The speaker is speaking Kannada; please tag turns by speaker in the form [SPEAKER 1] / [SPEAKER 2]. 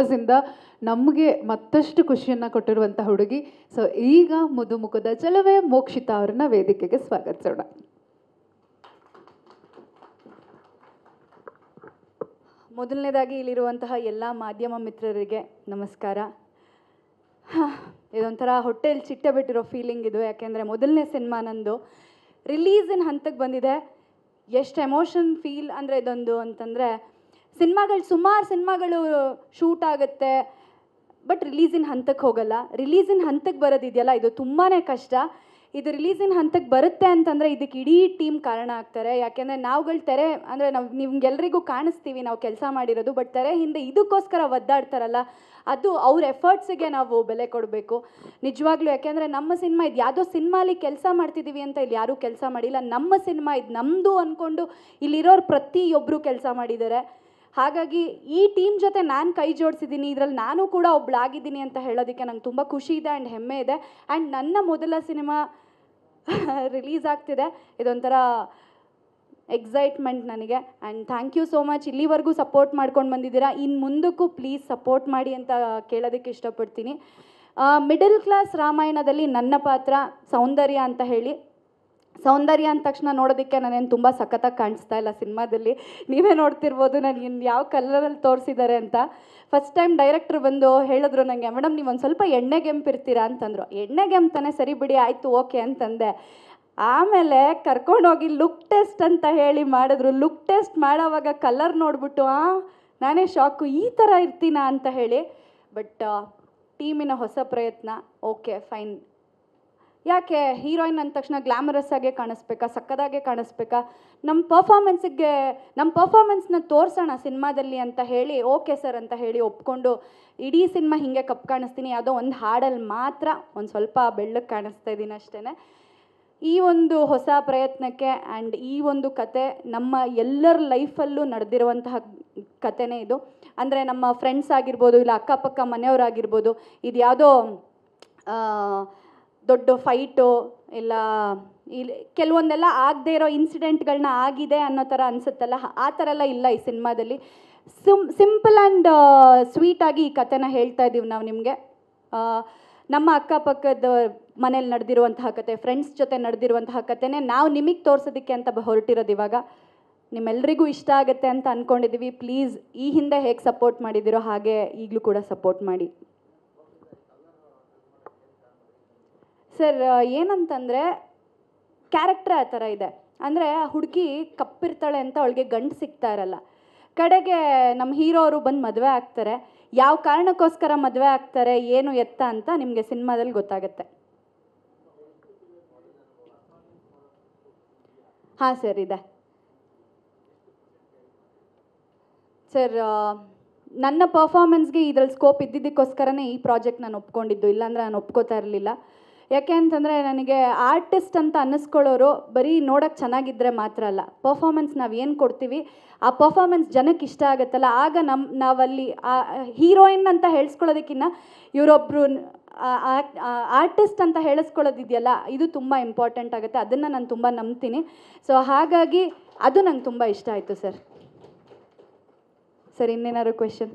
[SPEAKER 1] ಕ್ಯಾಂಪಸ್ಸಿಂದ ನಮಗೆ ಮತ್ತಷ್ಟು ಖುಷಿಯನ್ನು ಕೊಟ್ಟಿರುವಂಥ ಹುಡುಗಿ. ಸೊ ಈಗ ಮುದುಮುಖದ ಚೆಲುವೆ ಮೋಕ್ಷಿತಾ ಅವ್ರನ್ನ ವೇದಿಕೆಗೆ ಸ್ವಾಗತಿಸೋಣ.
[SPEAKER 2] ಮೊದಲನೇದಾಗಿ ಇಲ್ಲಿರುವಂತಹ ಎಲ್ಲ ಮಾಧ್ಯಮ ಮಿತ್ರರಿಗೆ ನಮಸ್ಕಾರ. ಇದೊಂಥರ ಹೊಟ್ಟೆಯಲ್ಲಿ ಚಿಟ್ಟೆ ಬಿಟ್ಟಿರೋ ಫೀಲಿಂಗ್ ಇದು. ಯಾಕೆಂದರೆ ಮೊದಲನೇ ಸಿನಿಮಾ ನಂದು ರಿಲೀಸಿನ ಹಂತಕ್ಕೆ ಬಂದಿದೆ. ಎಷ್ಟು ಎಮೋಷನ್ ಫೀಲ್ ಅಂದರೆ ಇದೊಂದು ಅಂತಂದರೆ, ಸುಮಾರು ಸಿನಿಮಾಗಳು ಶೂಟ್ ಆಗುತ್ತೆ, ಬಟ್ ರಿಲೀಸಿನ ಹಂತಕ್ಕೆ ಹೋಗಲ್ಲ. ರಿಲೀಸಿನ ಹಂತಕ್ಕೆ ಬರೋದಿದೆಯಲ್ಲ, ಇದು ತುಂಬಾ ಕಷ್ಟ. ಇದು ರಿಲೀಸಿನ ಹಂತಕ್ಕೆ ಬರುತ್ತೆ ಅಂತಂದರೆ ಇದಕ್ಕೆ ಇಡೀ ಟೀಮ್ ಕಾರಣ ಆಗ್ತಾರೆ. ಯಾಕೆಂದರೆ ನಾವುಗಳು ತೆರೆ ಅಂದರೆ ನಿಮ್ಗೆಲ್ರಿಗೂ ಕಾಣಿಸ್ತೀವಿ ನಾವು ಕೆಲಸ ಮಾಡಿರೋದು, ಬಟ್ ತೆರೆ ಹಿಂದೆ ಇದಕ್ಕೋಸ್ಕರ ಒದ್ದಾಡ್ತಾರಲ್ಲ, ಅದು ಅವ್ರ ಎಫರ್ಟ್ಸಿಗೆ ನಾವು ಬೆಲೆ ಕೊಡಬೇಕು ನಿಜವಾಗ್ಲೂ. ಯಾಕೆಂದರೆ ನಮ್ಮ ಸಿನಿಮಾ ಇದು ಯಾವುದೋ ಸಿನಿಮಾಲಿ ಕೆಲಸ ಮಾಡ್ತಿದ್ದೀವಿ ಅಂತ ಇಲ್ಲಿ ಯಾರೂ ಕೆಲಸ ಮಾಡಿಲ್ಲ. ನಮ್ಮ ಸಿನಿಮಾ ಇದು ನಮ್ಮದು ಅಂದ್ಕೊಂಡು ಇಲ್ಲಿರೋರು ಪ್ರತಿಯೊಬ್ಬರು ಕೆಲಸ ಮಾಡಿದ್ದಾರೆ. ಹಾಗಾಗಿ ಈ ಟೀಮ್ ಜೊತೆ ನಾನು ಕೈ ಜೋಡಿಸಿದ್ದೀನಿ, ಇದರಲ್ಲಿ ನಾನು ಕೂಡ ಒಬ್ಬಳಾಗಿದ್ದೀನಿ ಅಂತ ಹೇಳೋದಕ್ಕೆ ನಂಗೆ ತುಂಬ ಖುಷಿ ಇದೆ ಆ್ಯಂಡ್ ಹೆಮ್ಮೆ ಇದೆ. ಆ್ಯಂಡ್ ನನ್ನ ಮೊದಲ ಸಿನಿಮಾ ರಿಲೀಸ್ ಆಗ್ತಿದೆ, ಇದೊಂಥರ ಎಕ್ಸೈಟ್ಮೆಂಟ್ ನನಗೆ. And thank you so much, ಇಲ್ಲಿವರೆಗೂ ಸಪೋರ್ಟ್ ಮಾಡ್ಕೊಂಡು ಬಂದಿದ್ದೀರಾ. ಇನ್ನು ಮುಂದಕ್ಕೂ ಪ್ಲೀಸ್ ಸಪೋರ್ಟ್ ಮಾಡಿ ಅಂತ ಕೇಳೋದಕ್ಕೆ ಇಷ್ಟಪಡ್ತೀನಿ. ಮಿಡಲ್ ಕ್ಲಾಸ್ ರಾಮಾಯಣದಲ್ಲಿ ನನ್ನ ಪಾತ್ರ ಸೌಂದರ್ಯ ಅಂತ ಹೇಳಿ. ಸೌಂದರ್ಯ ಅಂದ ತಕ್ಷಣ ನೋಡೋದಕ್ಕೆ ನಾನೇನು ತುಂಬ ಸಖತ್ತಾಗಿ ಕಾಣಿಸ್ತಾ ಇಲ್ಲ ಸಿನಿಮಾದಲ್ಲಿ. ನೀವೇ ನೋಡ್ತಿರ್ಬೋದು ನಾನು ಇನ್ನು ಯಾವ ಕಲರಲ್ಲಿ ತೋರಿಸಿದ್ದಾರೆ ಅಂತ. ಫಸ್ಟ್ ಟೈಮ್ ಡೈರೆಕ್ಟ್ರ್ ಬಂದು ಹೇಳಿದ್ರು ನನಗೆ, ಮೇಡಮ್ ನೀವು ಒಂದು ಸ್ವಲ್ಪ ಎಣ್ಣೆಗೆಂಪಿರ್ತೀರಾ ಅಂತಂದರು. ಎಣ್ಣೆಗೆಂಪ್ತಾನೆ, ಸರಿ ಬಿಡಿ ಆಯಿತು ಓಕೆ ಅಂತಂದೆ. ಆಮೇಲೆ ಕರ್ಕೊಂಡೋಗಿ ಲುಕ್ ಟೆಸ್ಟ್ ಅಂತ ಹೇಳಿ ಮಾಡಿದ್ರು. ಲುಕ್ ಟೆಸ್ಟ್ ಮಾಡೋವಾಗ ಕಲರ್ ನೋಡಿಬಿಟ್ಟು ನಾನೇ ಶಾಕು, ಈ ಥರ ಇರ್ತೀನಾ ಅಂತ ಹೇಳಿ. ಬಟ್ ಟೀಮಿನ ಹೊಸ ಪ್ರಯತ್ನ, ಓಕೆ ಫೈನ್. ಯಾಕೆ ಹೀರೋಯಿನ್ ಅಂದ ತಕ್ಷಣ ಗ್ಲಾಮರಸ್ ಆಗೇ ಕಾಣಿಸ್ಬೇಕಾ, ಸಕ್ಕದಾಗೆ ಕಾಣಿಸ್ಬೇಕಾ, ನಮ್ಮ ಪರ್ಫಾರ್ಮೆನ್ಸ್ನ ತೋರಿಸೋಣ ಸಿನಿಮಾದಲ್ಲಿ ಅಂತ ಹೇಳಿ ಓಕೆ ಸರ್ ಅಂತ ಹೇಳಿ ಒಪ್ಕೊಂಡು ಇಡೀ ಸಿನಿಮಾ ಹೀಗೆ ಕಪ್ ಕಾಣಿಸ್ತೀನಿ. ಯಾವುದೋ ಒಂದು ಹಾಡಲ್ಲಿ ಮಾತ್ರ ಒಂದು ಸ್ವಲ್ಪ ಬೆಳ್ಳಗೆ ಕಾಣಿಸ್ತಾ ಇದ್ದೀನಿ ಅಷ್ಟೇ. ಈ ಒಂದು ಹೊಸ ಪ್ರಯತ್ನಕ್ಕೆ ಆ್ಯಂಡ್ ಈ ಒಂದು ಕತೆ ನಮ್ಮ ಎಲ್ಲರ ಲೈಫಲ್ಲೂ ನಡೆದಿರುವಂತಹ ಕತೆನೇ ಇದು. ಅಂದರೆ ನಮ್ಮ ಫ್ರೆಂಡ್ಸ್ ಆಗಿರ್ಬೋದು, ಇಲ್ಲ ಅಕ್ಕಪಕ್ಕ ಮನೆಯವರಾಗಿರ್ಬೋದು, ಇದು ಯಾವುದೋ ದೊಡ್ಡ ಫೈಟು ಇಲ್ಲ ಇಲ್ಲಿ ಕೆಲವೊಂದೆಲ್ಲ ಆಗದೇ ಇರೋ ಇನ್ಸಿಡೆಂಟ್ಗಳನ್ನ ಆಗಿದೆ ಅನ್ನೋ ಥರ ಅನಿಸುತ್ತಲ್ಲ, ಆ ಥರ ಎಲ್ಲ ಇಲ್ಲ ಈ ಸಿನಿಮಾದಲ್ಲಿ. ಸಿಂಪಲ್ ಆ್ಯಂಡ್ ಸ್ವೀಟಾಗಿ ಈ ಕತೆನ ಹೇಳ್ತಾ ಇದ್ದೀವಿ ನಾವು ನಿಮಗೆ. ನಮ್ಮ ಅಕ್ಕಪಕ್ಕದ ಮನೇಲಿ ನಡೆದಿರುವಂತಹ ಕತೆ, ಫ್ರೆಂಡ್ಸ್ ಜೊತೆ ನಡೆದಿರುವಂತಹ ಕತೆನೇ ನಾವು ನಿಮಗೆ ತೋರಿಸೋದಕ್ಕೆ ಅಂತ ಹೊರಟಿರೋದು. ಇವಾಗ ನಿಮ್ಮೆಲ್ಲರಿಗೂ ಇಷ್ಟ ಆಗುತ್ತೆ ಅಂತ ಅಂದ್ಕೊಂಡಿದ್ದೀವಿ. ಪ್ಲೀಸ್ ಈ ಹಿಂದೆ ಹೇಗೆ ಸಪೋರ್ಟ್ ಮಾಡಿದ್ದೀರೋ ಹಾಗೆ ಈಗಲೂ ಕೂಡ ಸಪೋರ್ಟ್ ಮಾಡಿ. ಸರ್ ಏನಂತಂದರೆ ಕ್ಯಾರೆಕ್ಟರ್ ಆ ಥರ ಇದೆ. ಅಂದರೆ ಹುಡುಗಿ ಕಪ್ಪಿರ್ತಾಳೆ ಅಂತ ಅವಳಿಗೆ ಗಂಡು ಸಿಗ್ತಾ ಇರಲ್ಲ. ಕಡೆಗೆ ನಮ್ಮ ಹೀರೋ ಅವರು ಬಂದು ಮದುವೆ ಆಗ್ತಾರೆ. ಯಾವ ಕಾರಣಕ್ಕೋಸ್ಕರ ಮದುವೆ ಆಗ್ತಾರೆ, ಏನು ಎತ್ತ ಅಂತ ನಿಮಗೆ ಸಿನಿಮಾದಲ್ಲಿ ಗೊತ್ತಾಗುತ್ತೆ. ಹಾಂ ಸರ್ ಇದೆ ಸರ್. ನನ್ನ ಪರ್ಫಾರ್ಮೆನ್ಸ್ಗೆ ಇದರಲ್ಲಿ ಸ್ಕೋಪ್ ಇದ್ದಿದ್ದಕ್ಕೋಸ್ಕರನೇ ಈ ಪ್ರಾಜೆಕ್ಟ್ ನಾನು ಒಪ್ಕೊಂಡಿದ್ದು, ಇಲ್ಲಾಂದರೆ ನಾನು ಒಪ್ಕೋತಾ ಇರಲಿಲ್ಲ. ಯಾಕೆ ಅಂತಂದರೆ ನನಗೆ ಆರ್ಟಿಸ್ಟ್ ಅಂತ ಅನ್ನಿಸ್ಕೊಳ್ಳೋರು ಬರೀ ನೋಡೋಕ್ಕೆ ಚೆನ್ನಾಗಿದ್ದರೆ ಮಾತ್ರ ಅಲ್ಲ, ಪರ್ಫಾರ್ಮೆನ್ಸ್ ನಾವು ಏನು ಕೊಡ್ತೀವಿ ಆ ಪರ್ಫಾರ್ಮೆನ್ಸ್ ಜನಕ್ಕೆ ಇಷ್ಟ ಆಗುತ್ತಲ್ಲ, ಆಗ ನಾವಲ್ಲಿ ಹೀರೋಯಿನ್ ಅಂತ ಹೇಳಿಸ್ಕೊಳ್ಳೋದಕ್ಕಿಂತ ಇವರೊಬ್ಬರು ಆರ್ಟಿಸ್ಟ್ ಅಂತ ಹೇಳಿಸ್ಕೊಳ್ಳೋದಿದೆಯಲ್ಲ, ಇದು ತುಂಬ ಇಂಪಾರ್ಟೆಂಟ್ ಆಗುತ್ತೆ. ಅದನ್ನು ನಾನು ತುಂಬ ನಂಬ್ತೀನಿ. ಸೊ ಹಾಗಾಗಿ ಅದು ನಂಗೆ ತುಂಬ ಇಷ್ಟ ಆಯಿತು ಸರ್. Sir ಇನ್ನೇನಾದ್ರು question?